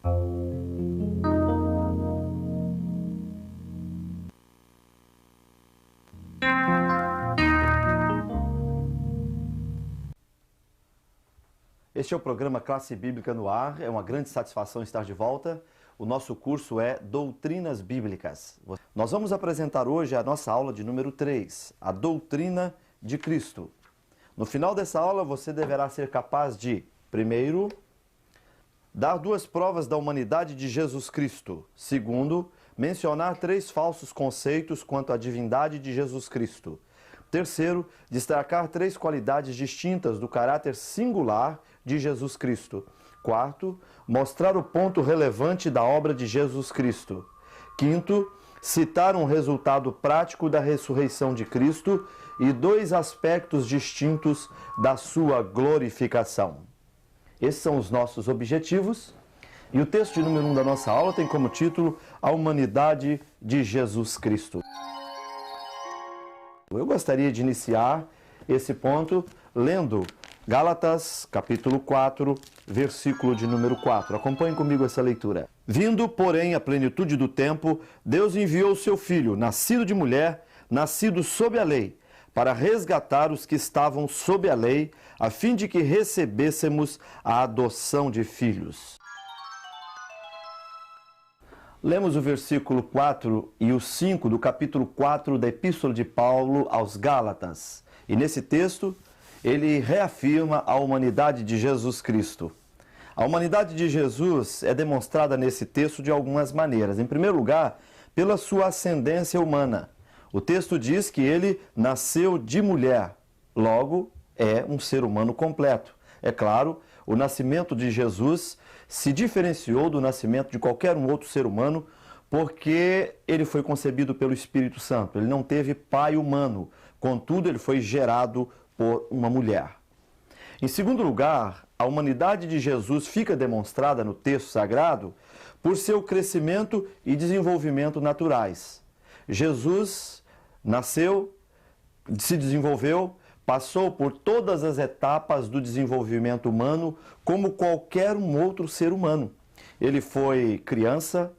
Este é o programa Classe Bíblica no Ar. É uma grande satisfação estar de volta. O nosso curso é Doutrinas Bíblicas. Nós vamos apresentar hoje a nossa aula de número 3, a doutrina de Cristo. No final dessa aula, você deverá ser capaz de, primeiro, dar 2 provas da humanidade de Jesus Cristo. Segundo, mencionar 3 falsos conceitos quanto à divindade de Jesus Cristo. Terceiro, destacar 3 qualidades distintas do caráter singular de Jesus Cristo. Quarto, mostrar o ponto relevante da obra de Jesus Cristo. Quinto, citar um resultado prático da ressurreição de Cristo e 2 aspectos distintos da sua glorificação. Esses são os nossos objetivos. E o texto de número 1 da nossa aula tem como título A Humanidade de Jesus Cristo. Eu gostaria de iniciar esse ponto lendo Gálatas, capítulo 4, versículo de número 4. Acompanhe comigo essa leitura. Vindo, porém, a plenitude do tempo, Deus enviou o seu Filho, nascido de mulher, nascido sob a lei, para resgatar os que estavam sob a lei, a fim de que recebêssemos a adoção de filhos. Lemos o versículo 4 e o 5 do capítulo 4 da Epístola de Paulo aos Gálatas. E nesse texto, ele reafirma a humanidade de Jesus Cristo. A humanidade de Jesus é demonstrada nesse texto de algumas maneiras. Em primeiro lugar, pela sua ascendência humana. O texto diz que ele nasceu de mulher, logo é um ser humano completo. É claro, o nascimento de Jesus se diferenciou do nascimento de qualquer um outro ser humano porque ele foi concebido pelo Espírito Santo. Ele não teve pai humano, contudo ele foi gerado por uma mulher. Em segundo lugar, a humanidade de Jesus fica demonstrada no texto sagrado por seu crescimento e desenvolvimento naturais. Jesus nasceu, se desenvolveu, passou por todas as etapas do desenvolvimento humano como qualquer um outro ser humano. Ele foi criança,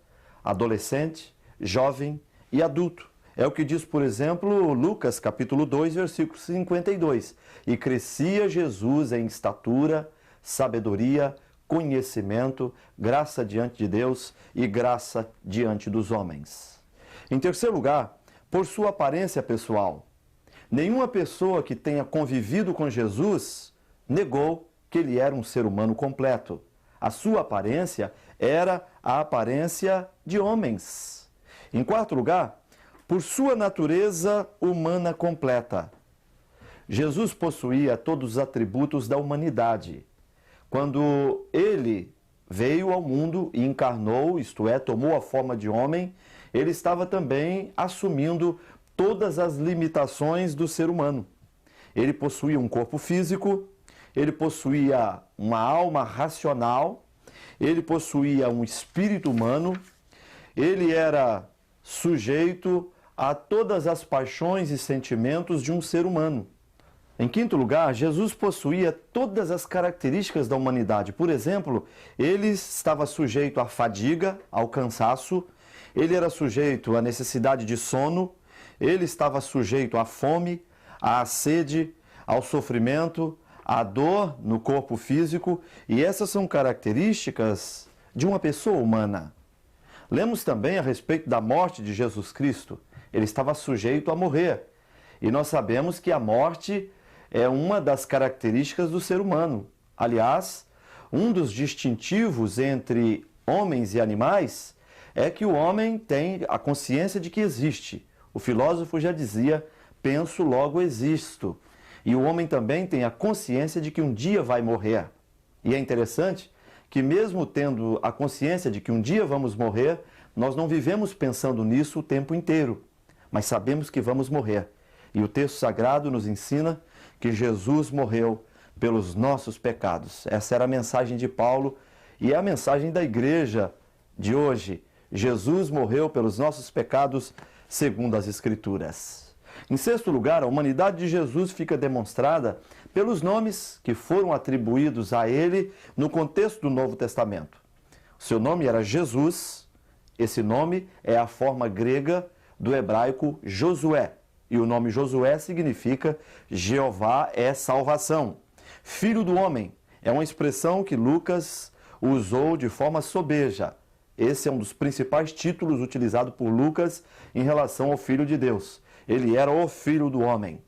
adolescente, jovem e adulto. É o que diz, por exemplo, Lucas, capítulo 2, versículo 52. E crescia Jesus em estatura, sabedoria, conhecimento, graça diante de Deus e graça diante dos homens. Em terceiro lugar, por sua aparência pessoal. Nenhuma pessoa que tenha convivido com Jesus negou que ele era um ser humano completo. A sua aparência era a aparência de homens. Em quarto lugar, por sua natureza humana completa. Jesus possuía todos os atributos da humanidade. Quando ele veio ao mundo e encarnou, isto é, tomou a forma de homem, ele estava também assumindo todas as limitações do ser humano. Ele possuía um corpo físico, ele possuía uma alma racional, ele possuía um espírito humano, ele era sujeito a todas as paixões e sentimentos de um ser humano. Em quinto lugar, Jesus possuía todas as características da humanidade. Por exemplo, ele estava sujeito à fadiga, ao cansaço, ele era sujeito à necessidade de sono, ele estava sujeito à fome, à sede, ao sofrimento, à dor no corpo físico, e essas são características de uma pessoa humana. Lemos também a respeito da morte de Jesus Cristo. Ele estava sujeito a morrer. E nós sabemos que a morte é uma das características do ser humano. Aliás, um dos distintivos entre homens e animais é que o homem tem a consciência de que existe. O filósofo já dizia, penso, logo existo. E o homem também tem a consciência de que um dia vai morrer. E é interessante que mesmo tendo a consciência de que um dia vamos morrer, nós não vivemos pensando nisso o tempo inteiro, mas sabemos que vamos morrer. E o texto sagrado nos ensina que Jesus morreu pelos nossos pecados. Essa era a mensagem de Paulo e é a mensagem da igreja de hoje. Jesus morreu pelos nossos pecados segundo as Escrituras. Em sexto lugar, a humanidade de Jesus fica demonstrada pelos nomes que foram atribuídos a ele no contexto do Novo Testamento. Seu nome era Jesus. Esse nome é a forma grega do hebraico Josué. E o nome Josué significa Jeová é salvação. Filho do homem é uma expressão que Lucas usou de forma sobeja. Esse é um dos principais títulos utilizados por Lucas em relação ao Filho de Deus. Ele era o Filho do homem.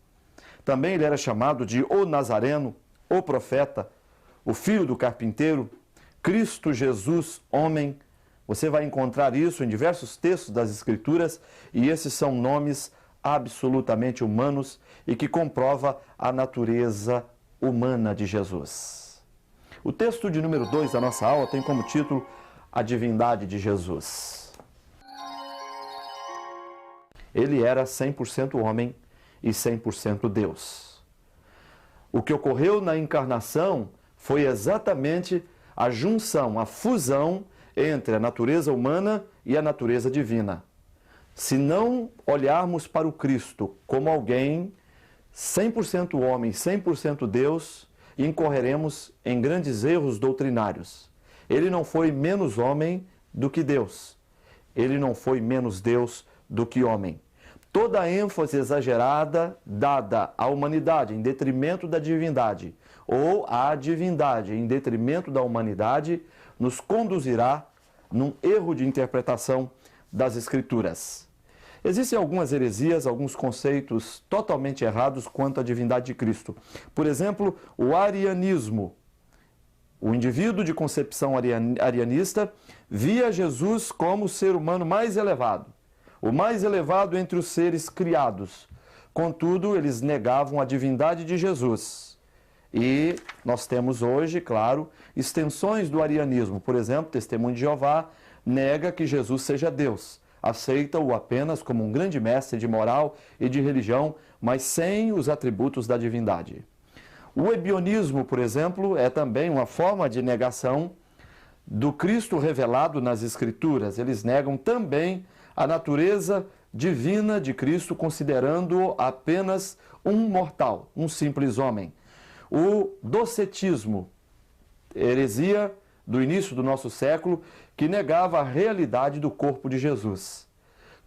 Também ele era chamado de o Nazareno, o profeta, o filho do carpinteiro, Cristo Jesus, homem. Você vai encontrar isso em diversos textos das Escrituras, e esses são nomes absolutamente humanos e que comprova a natureza humana de Jesus. O texto de número 2 da nossa aula tem como título A Divindade de Jesus. Ele era 100% homem e 100% Deus. O que ocorreu na encarnação foi exatamente a junção, a fusão entre a natureza humana e a natureza divina. Se não olharmos para o Cristo como alguém 100% homem, 100% Deus, incorreremos em grandes erros doutrinários. Ele não foi menos homem do que Deus. Ele não foi menos Deus do que homem. Toda a ênfase exagerada dada à humanidade em detrimento da divindade, ou à divindade em detrimento da humanidade, nos conduzirá num erro de interpretação das Escrituras. Existem algumas heresias, alguns conceitos totalmente errados quanto à divindade de Cristo. Por exemplo, o arianismo. O indivíduo de concepção arianista via Jesus como o ser humano mais elevado, o mais elevado entre os seres criados. Contudo, eles negavam a divindade de Jesus. E nós temos hoje, claro, extensões do arianismo. Por exemplo, Testemunho de Jeová nega que Jesus seja Deus. Aceita-o apenas como um grande mestre de moral e de religião, mas sem os atributos da divindade. O ebionismo, por exemplo, é também uma forma de negação do Cristo revelado nas Escrituras. Eles negam também a natureza divina de Cristo, considerando-o apenas um mortal, um simples homem. O docetismo, heresia do início do nosso século, que negava a realidade do corpo de Jesus.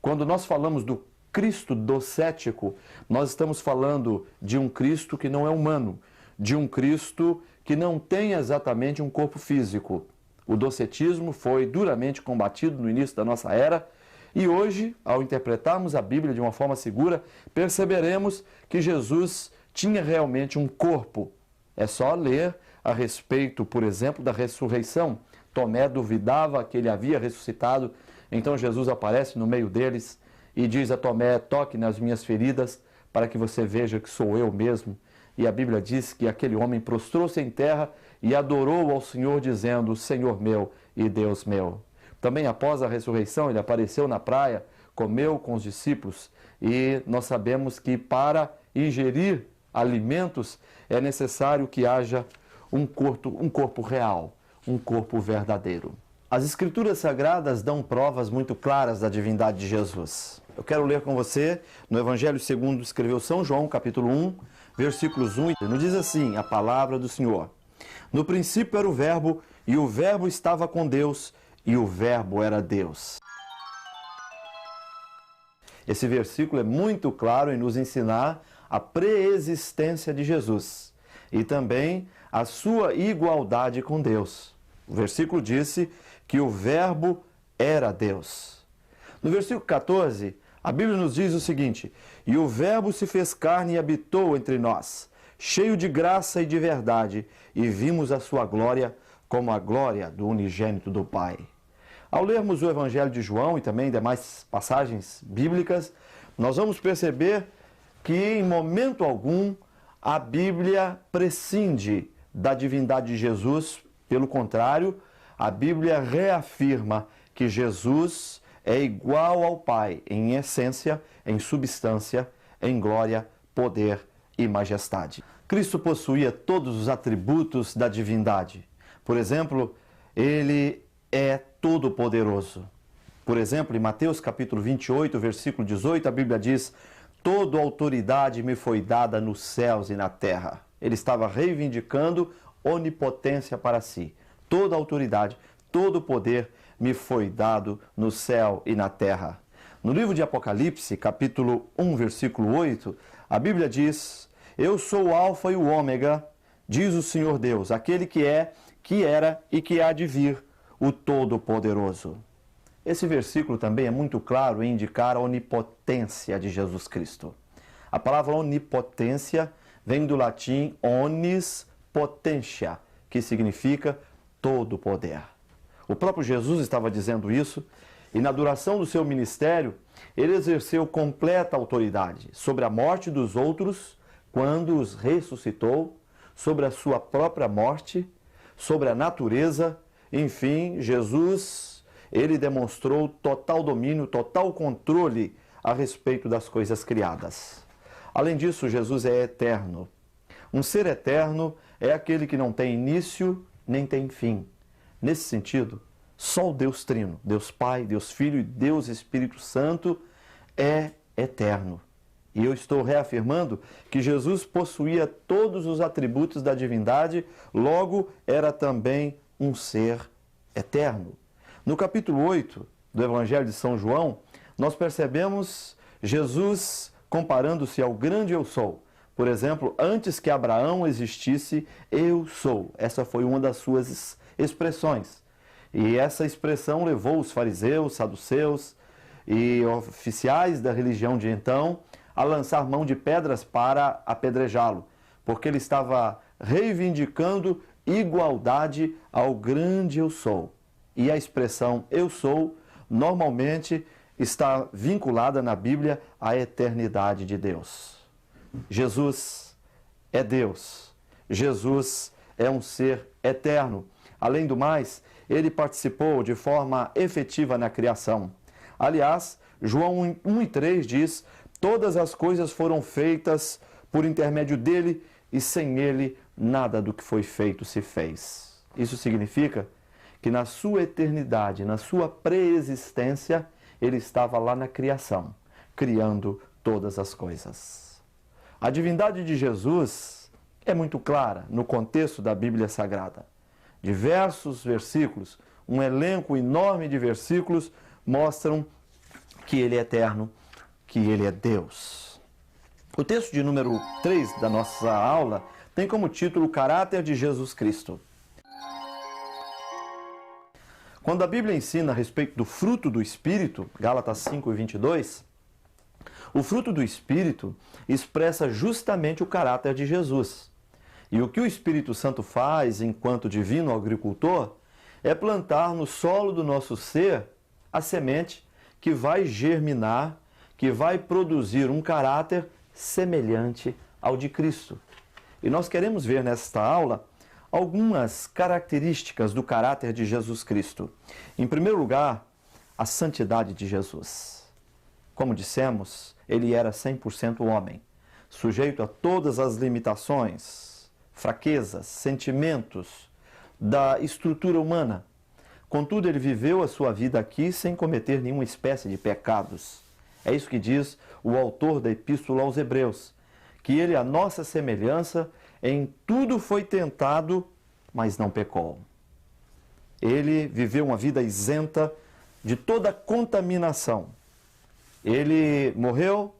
Quando nós falamos do Cristo docético, nós estamos falando de um Cristo que não é humano, de um Cristo que não tem exatamente um corpo físico. O docetismo foi duramente combatido no início da nossa era, e hoje, ao interpretarmos a Bíblia de uma forma segura, perceberemos que Jesus tinha realmente um corpo. É só ler a respeito, por exemplo, da ressurreição. Tomé duvidava que ele havia ressuscitado, então Jesus aparece no meio deles e diz a Tomé: toque nas minhas feridas para que você veja que sou eu mesmo. E a Bíblia diz que aquele homem prostrou-se em terra e adorou ao Senhor, dizendo: Senhor meu e Deus meu. Também após a ressurreição, ele apareceu na praia, comeu com os discípulos, e nós sabemos que para ingerir alimentos é necessário que haja um corpo real, um corpo verdadeiro. As Escrituras Sagradas dão provas muito claras da divindade de Jesus. Eu quero ler com você no Evangelho segundo escreveu São João, capítulo 1, versículos 1 e 2. Nos diz assim a palavra do Senhor: No princípio era o Verbo, e o Verbo estava com Deus, e o Verbo era Deus. Esse versículo é muito claro em nos ensinar a preexistência de Jesus e também a sua igualdade com Deus. O versículo disse que o Verbo era Deus. No versículo 14, a Bíblia nos diz o seguinte: E o Verbo se fez carne e habitou entre nós, cheio de graça e de verdade, e vimos a sua glória como a glória do unigênito do Pai. Ao lermos o Evangelho de João e também demais passagens bíblicas, nós vamos perceber que em momento algum a Bíblia prescinde da divindade de Jesus. Pelo contrário, a Bíblia reafirma que Jesus é igual ao Pai em essência, em substância, em glória, poder e majestade. Cristo possuía todos os atributos da divindade. Por exemplo, ele é todo-poderoso. Por exemplo, em Mateus capítulo 28, versículo 18, a Bíblia diz: Toda autoridade me foi dada nos céus e na terra. Ele estava reivindicando onipotência para si. Toda autoridade, todo o poder me foi dado no céu e na terra. No livro de Apocalipse, capítulo 1, versículo 8, a Bíblia diz: Eu sou o Alfa e o Ômega, diz o Senhor Deus, aquele que é, que era e que há de vir, o Todo-Poderoso. Esse versículo também é muito claro em indicar a onipotência de Jesus Cristo. A palavra onipotência vem do latim onis potentia, que significa todo poder. O próprio Jesus estava dizendo isso, e na duração do seu ministério, ele exerceu completa autoridade sobre a morte dos outros, quando os ressuscitou, sobre a sua própria morte, sobre a natureza. Enfim, Jesus, ele demonstrou total domínio, total controle a respeito das coisas criadas. Além disso, Jesus é eterno. Um ser eterno é aquele que não tem início nem tem fim. Nesse sentido, só o Deus Trino, Deus Pai, Deus Filho e Deus Espírito Santo é eterno. E eu estou reafirmando que Jesus possuía todos os atributos da divindade, logo era também um ser eterno. No capítulo 8 do Evangelho de São João, nós percebemos Jesus comparando-se ao grande eu sou. Por exemplo, antes que Abraão existisse, eu sou. Essa foi uma das suas expressões. E essa expressão levou os fariseus, saduceus e oficiais da religião de então a lançar mão de pedras para apedrejá-lo, porque ele estava reivindicando igualdade ao grande eu sou. E a expressão eu sou normalmente está vinculada na Bíblia à eternidade de Deus. Jesus é Deus. Jesus é um ser eterno. Além do mais, ele participou de forma efetiva na criação. Aliás, João 1:3 diz: todas as coisas foram feitas por intermédio dele e sem ele nada do que foi feito se fez. Isso significa que na sua eternidade, na sua pré-existência, ele estava lá na criação, criando todas as coisas. A divindade de Jesus é muito clara no contexto da Bíblia Sagrada. Diversos versículos, um elenco enorme de versículos mostram que ele é eterno, que ele é Deus. O texto de número 3 da nossa aula tem como título o caráter de Jesus Cristo. Quando a Bíblia ensina a respeito do fruto do Espírito, Gálatas 5:22, o fruto do Espírito expressa justamente o caráter de Jesus. E o que o Espírito Santo faz enquanto divino agricultor é plantar no solo do nosso ser a semente que vai germinar, que vai produzir um caráter semelhante ao de Cristo. E nós queremos ver nesta aula algumas características do caráter de Jesus Cristo. Em primeiro lugar, a santidade de Jesus. Como dissemos, ele era 100% homem, sujeito a todas as limitações, fraquezas, sentimentos da estrutura humana. Contudo, ele viveu a sua vida aqui sem cometer nenhuma espécie de pecados. É isso que diz o autor da Epístola aos Hebreus, que ele, à nossa semelhança, em tudo foi tentado, mas não pecou. Ele viveu uma vida isenta de toda contaminação. Ele morreu,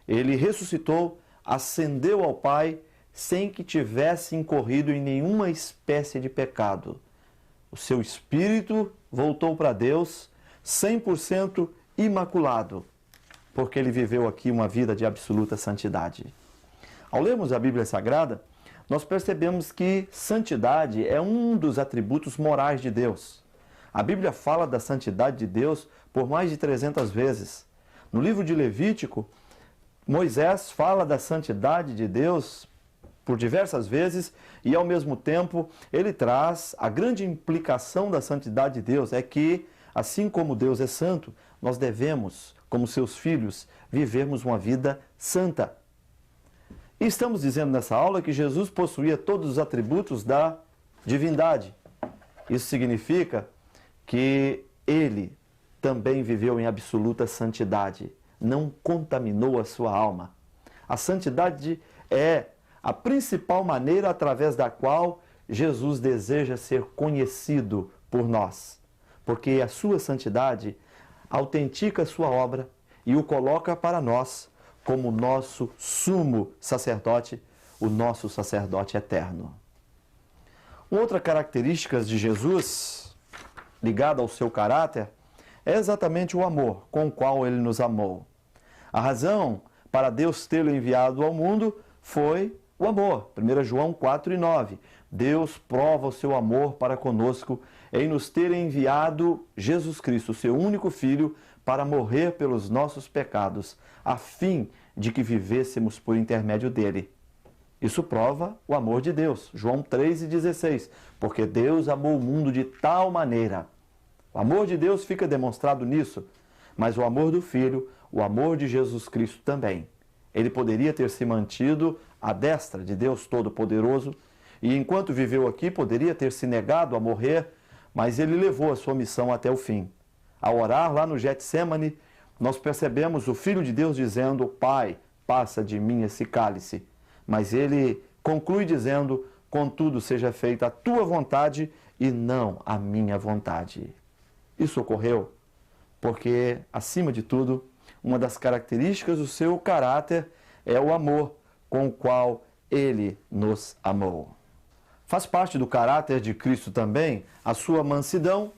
ele ressuscitou, ascendeu ao Pai, sem que tivesse incorrido em nenhuma espécie de pecado. O seu espírito voltou para Deus 100% imaculado, porque ele viveu aqui uma vida de absoluta santidade. Ao lermos a Bíblia Sagrada, nós percebemos que santidade é um dos atributos morais de Deus. A Bíblia fala da santidade de Deus por mais de 300 vezes. No livro de Levítico, Moisés fala da santidade de Deus por diversas vezes e, ao mesmo tempo, ele traz a grande implicação da santidade de Deus, é que, assim como Deus é santo, nós devemos, como seus filhos, vivermos uma vida santa. E estamos dizendo nessa aula que Jesus possuía todos os atributos da divindade. Isso significa que ele também viveu em absoluta santidade, não contaminou a sua alma. A santidade é a principal maneira através da qual Jesus deseja ser conhecido por nós, porque a sua santidade autentica a sua obra e o coloca para nós como nosso sumo sacerdote, o nosso sacerdote eterno. Uma outra característica de Jesus, ligada ao seu caráter, é exatamente o amor com o qual ele nos amou. A razão para Deus tê-lo enviado ao mundo foi o amor. 1 João 4:9. Deus prova o seu amor para conosco em nos ter enviado Jesus Cristo, seu único Filho, para morrer pelos nossos pecados, a fim de que vivêssemos por intermédio dele. Isso prova o amor de Deus. João 3:16. Porque Deus amou o mundo de tal maneira. O amor de Deus fica demonstrado nisso, mas o amor do Filho, o amor de Jesus Cristo também. Ele poderia ter se mantido à destra de Deus Todo-Poderoso e, enquanto viveu aqui, poderia ter se negado a morrer, mas ele levou a sua missão até o fim. Ao orar lá no Getsêmani, nós percebemos o Filho de Deus dizendo: Pai, passa de mim esse cálice. Mas ele conclui dizendo: contudo, seja feita a tua vontade e não a minha vontade. Isso ocorreu porque, acima de tudo, uma das características do seu caráter é o amor com o qual ele nos amou. Faz parte do caráter de Cristo também a sua mansidão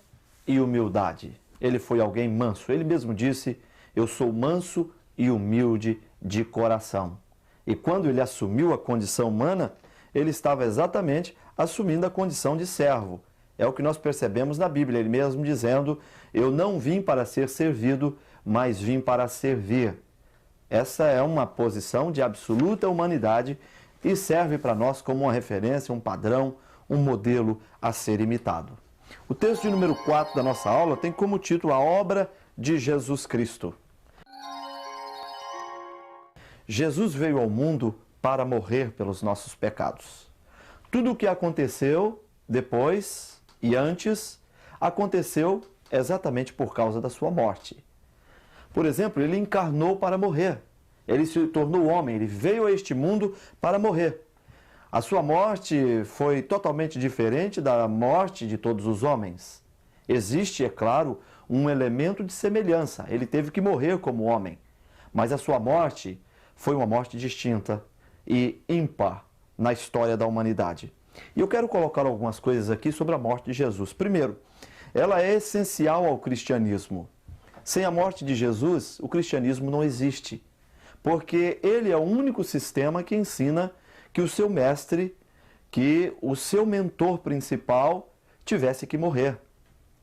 e humildade. Ele foi alguém manso. Ele mesmo disse: eu sou manso e humilde de coração. E quando ele assumiu a condição humana, ele estava exatamente assumindo a condição de servo. É o que nós percebemos na Bíblia, ele mesmo dizendo: eu não vim para ser servido, mas vim para servir. Essa é uma posição de absoluta humanidade e serve para nós como uma referência, um padrão, um modelo a ser imitado. O texto de número 4 da nossa aula tem como título a obra de Jesus Cristo. Jesus veio ao mundo para morrer pelos nossos pecados. Tudo o que aconteceu depois e antes aconteceu exatamente por causa da sua morte. Por exemplo, ele encarnou para morrer. Ele se tornou homem, ele veio a este mundo para morrer. A sua morte foi totalmente diferente da morte de todos os homens. Existe, é claro, um elemento de semelhança. Ele teve que morrer como homem, mas a sua morte foi uma morte distinta e ímpar na história da humanidade. E eu quero colocar algumas coisas aqui sobre a morte de Jesus. Primeiro, ela é essencial ao cristianismo. Sem a morte de Jesus, o cristianismo não existe, porque ele é o único sistema que ensina que o seu mestre, que o seu mentor principal tivesse que morrer.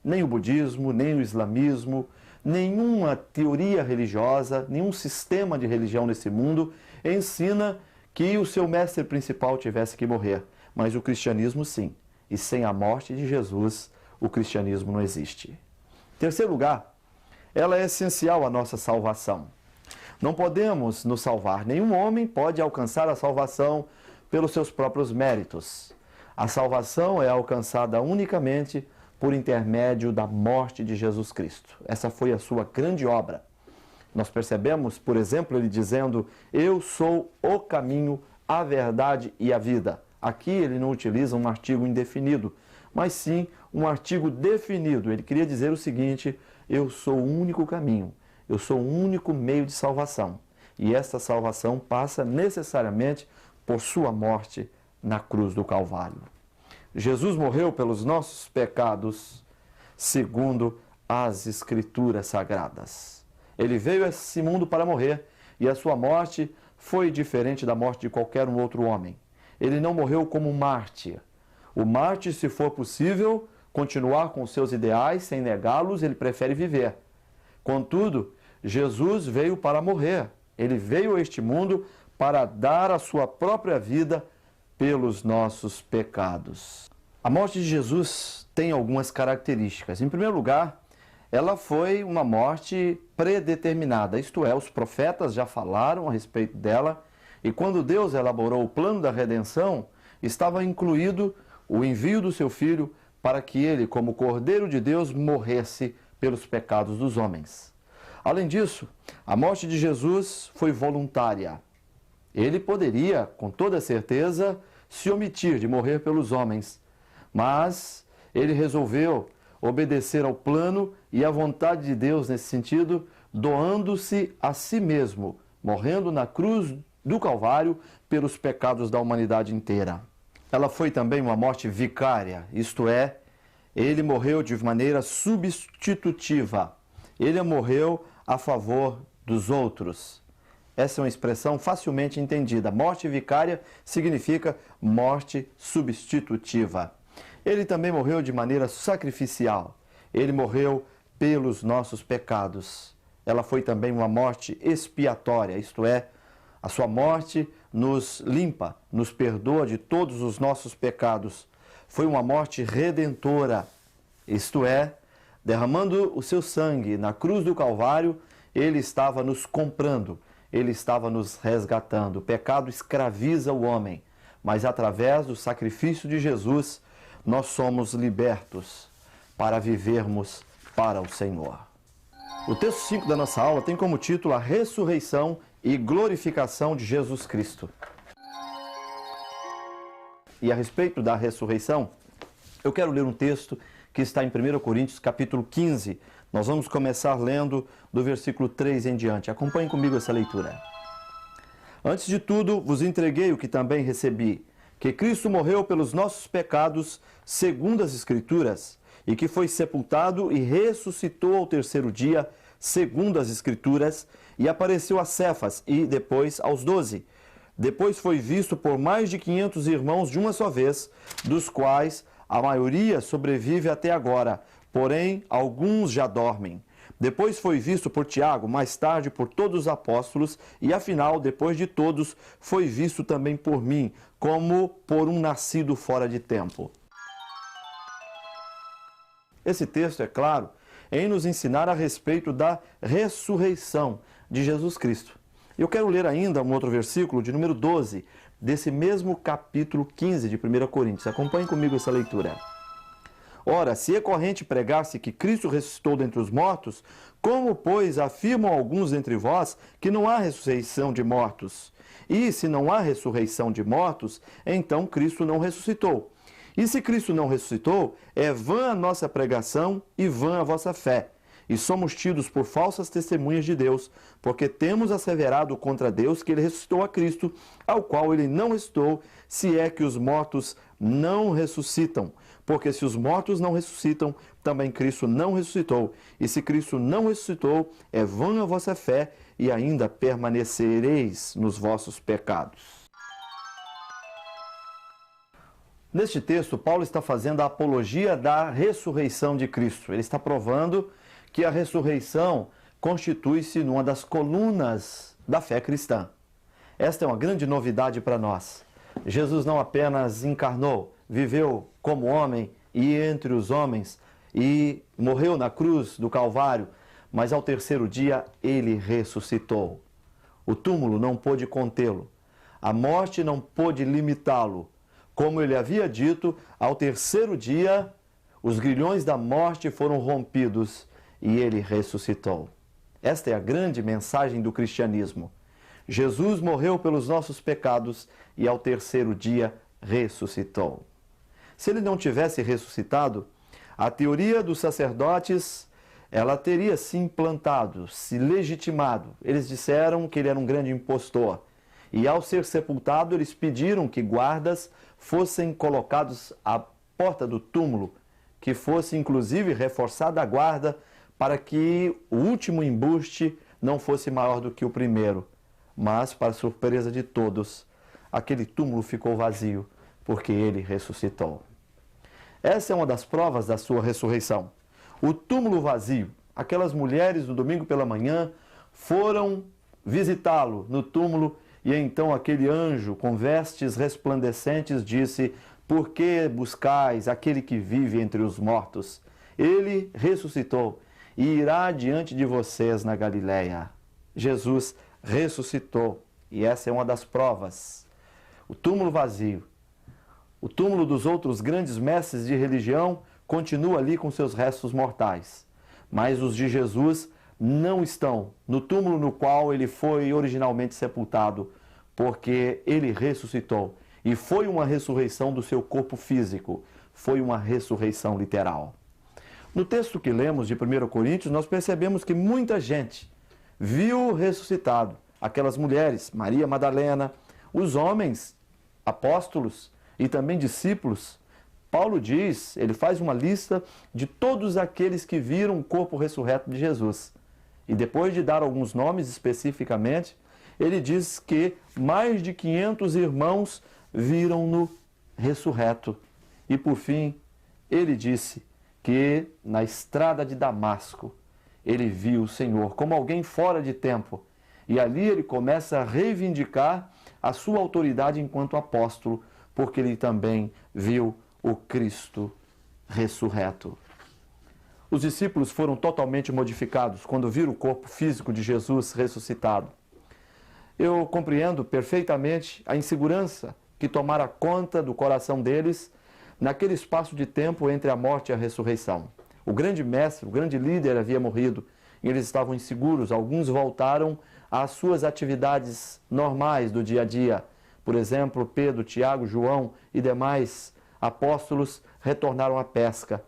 Nem o budismo, nem o islamismo, nenhuma teoria religiosa, nenhum sistema de religião nesse mundo ensina que o seu mestre principal tivesse que morrer. Mas o cristianismo sim. E sem a morte de Jesus, o cristianismo não existe. Em terceiro lugar, ela é essencial à nossa salvação. Não podemos nos salvar. Nenhum homem pode alcançar a salvação pelos seus próprios méritos. A salvação é alcançada unicamente por intermédio da morte de Jesus Cristo. Essa foi a sua grande obra. Nós percebemos, por exemplo, ele dizendo: eu sou o caminho, a verdade e a vida. Aqui ele não utiliza um artigo indefinido, mas sim um artigo definido. Ele queria dizer o seguinte: eu sou o único caminho, eu sou o único meio de salvação. E esta salvação passa necessariamente por sua morte na cruz do Calvário. Jesus morreu pelos nossos pecados, segundo as Escrituras Sagradas. Ele veio a esse mundo para morrer, e a sua morte foi diferente da morte de qualquer um outro homem. Ele não morreu como um mártir. O mártir, se for possível, continuar com seus ideais sem negá-los, ele prefere viver. Contudo, Jesus veio para morrer. Ele veio a este mundo para dar a sua própria vida pelos nossos pecados. A morte de Jesus tem algumas características. Em primeiro lugar, ela foi uma morte predeterminada, isto é, os profetas já falaram a respeito dela, e quando Deus elaborou o plano da redenção, estava incluído o envio do seu Filho para que ele, como Cordeiro de Deus, morresse pelos pecados dos homens. Além disso, a morte de Jesus foi voluntária. Ele poderia, com toda certeza, se omitir de morrer pelos homens, mas ele resolveu obedecer ao plano e à vontade de Deus nesse sentido, doando-se a si mesmo, morrendo na cruz do Calvário pelos pecados da humanidade inteira. Ela foi também uma morte vicária, isto é, ele morreu de maneira substitutiva. Ele morreu a favor dos outros. Essa é uma expressão facilmente entendida. Morte vicária significa morte substitutiva. Ele também morreu de maneira sacrificial. Ele morreu pelos nossos pecados. Ela foi também uma morte expiatória, isto é, a sua morte nos limpa, nos perdoa de todos os nossos pecados. Foi uma morte redentora, isto é, derramando o seu sangue na cruz do Calvário, ele estava nos comprando, ele estava nos resgatando. O pecado escraviza o homem, mas através do sacrifício de Jesus, nós somos libertos para vivermos para o Senhor. O texto 5 da nossa aula tem como título a ressurreição e glorificação de Jesus Cristo. E a respeito da ressurreição, eu quero ler um texto que está em 1 Coríntios, capítulo 15. Nós vamos começar lendo do versículo 3 em diante. Acompanhe comigo essa leitura. Antes de tudo, vos entreguei o que também recebi, que Cristo morreu pelos nossos pecados, segundo as Escrituras, e que foi sepultado e ressuscitou ao terceiro dia, segundo as Escrituras, e apareceu a Cefas e depois aos 12. Depois foi visto por mais de 500 irmãos de uma só vez, dos quais a maioria sobrevive até agora, porém alguns já dormem. Depois foi visto por Tiago, mais tarde por todos os apóstolos, e afinal, depois de todos, foi visto também por mim, como por um nascido fora de tempo. Esse texto, é claro, em nos ensinar a respeito da ressurreição de Jesus Cristo. Eu quero ler ainda um outro versículo, de número 12, desse mesmo capítulo 15 de 1 Coríntios. Acompanhe comigo essa leitura. Ora, se é corrente pregar-se que Cristo ressuscitou dentre os mortos, como, pois, afirmam alguns entre vós que não há ressurreição de mortos? E se não há ressurreição de mortos, então Cristo não ressuscitou. E se Cristo não ressuscitou, é vã a nossa pregação e vã a vossa fé. E somos tidos por falsas testemunhas de Deus, porque temos asseverado contra Deus que ele ressuscitou a Cristo, ao qual ele não ressuscitou, se é que os mortos não ressuscitam. Porque se os mortos não ressuscitam, também Cristo não ressuscitou. E se Cristo não ressuscitou, é vã a vossa fé e ainda permanecereis nos vossos pecados. Neste texto, Paulo está fazendo a apologia da ressurreição de Cristo. Ele está provando que a ressurreição constitui-se numa das colunas da fé cristã. Esta é uma grande novidade para nós. Jesus não apenas encarnou, viveu como homem e entre os homens e morreu na cruz do Calvário, mas ao terceiro dia ele ressuscitou. O túmulo não pôde contê-lo, a morte não pôde limitá-lo. Como ele havia dito, ao terceiro dia os grilhões da morte foram rompidos e ele ressuscitou. Esta é a grande mensagem do cristianismo. Jesus morreu pelos nossos pecados e ao terceiro dia ressuscitou. Se ele não tivesse ressuscitado, a teoria dos sacerdotes, ela teria se implantado, se legitimado. Eles disseram que ele era um grande impostor. E ao ser sepultado, eles pediram que guardas fossem colocados à porta do túmulo, que fosse inclusive reforçada a guarda para que o último embuste não fosse maior do que o primeiro. Mas, para surpresa de todos, aquele túmulo ficou vazio, porque ele ressuscitou. Essa é uma das provas da sua ressurreição. O túmulo vazio. Aquelas mulheres, no domingo pela manhã, foram visitá-lo no túmulo e então aquele anjo, com vestes resplandecentes, disse: por que buscais aquele que vive entre os mortos? Ele ressuscitou e irá diante de vocês na Galileia. Jesus ressuscitou e essa é uma das provas. O túmulo vazio. O túmulo dos outros grandes mestres de religião continua ali com seus restos mortais. Mas os de Jesus não estão no túmulo no qual ele foi originalmente sepultado, porque ele ressuscitou. E foi uma ressurreição do seu corpo físico, foi uma ressurreição literal. No texto que lemos de 1 Coríntios, nós percebemos que muita gente viu ressuscitado. Aquelas mulheres, Maria Madalena, os homens, apóstolos e também discípulos. Paulo diz, ele faz uma lista de todos aqueles que viram o corpo ressurreto de Jesus. E depois de dar alguns nomes especificamente, ele diz que mais de 500 irmãos viram-no ressurreto. E por fim, ele disse que na estrada de Damasco, ele viu o Senhor como alguém fora de tempo. E ali ele começa a reivindicar a sua autoridade enquanto apóstolo, porque ele também viu o Cristo ressurreto. Os discípulos foram totalmente modificados quando viram o corpo físico de Jesus ressuscitado. Eu compreendo perfeitamente a insegurança que tomara conta do coração deles naquele espaço de tempo entre a morte e a ressurreição. O grande mestre, o grande líder havia morrido e eles estavam inseguros. Alguns voltaram às suas atividades normais do dia a dia. Por exemplo, Pedro, Tiago, João e demais apóstolos retornaram à pesca.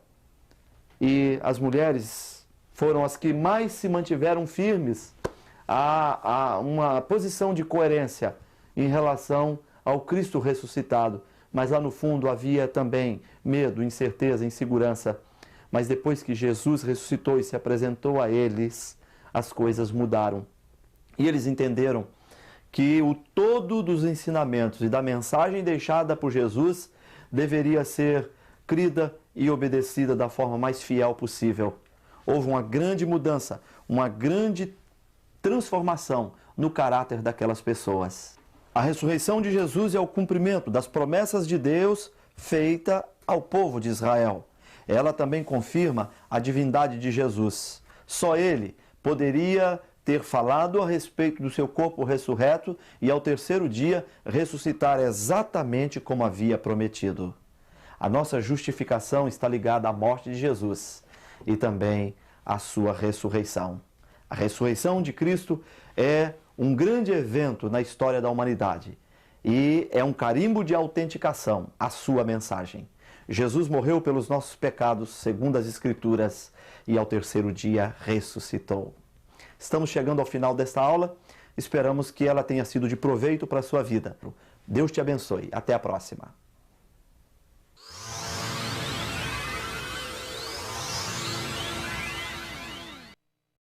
E as mulheres foram as que mais se mantiveram firmes a uma posição de coerência em relação ao Cristo ressuscitado. Mas lá no fundo havia também medo, incerteza, insegurança. Mas depois que Jesus ressuscitou e se apresentou a eles, as coisas mudaram. E eles entenderam que o todo dos ensinamentos e da mensagem deixada por Jesus deveria ser crida e obedecida da forma mais fiel possível. Houve uma grande mudança, uma grande transformação no caráter daquelas pessoas. A ressurreição de Jesus é o cumprimento das promessas de Deus feita ao povo de Israel. Ela também confirma a divindade de Jesus. Só ele poderia ter falado a respeito do seu corpo ressurreto e ao terceiro dia ressuscitar exatamente como havia prometido. A nossa justificação está ligada à morte de Jesus e também à sua ressurreição. A ressurreição de Cristo é um grande evento na história da humanidade e é um carimbo de autenticação à sua mensagem. Jesus morreu pelos nossos pecados, segundo as Escrituras, e ao terceiro dia ressuscitou. Estamos chegando ao final desta aula, esperamos que ela tenha sido de proveito para a sua vida. Deus te abençoe. Até a próxima.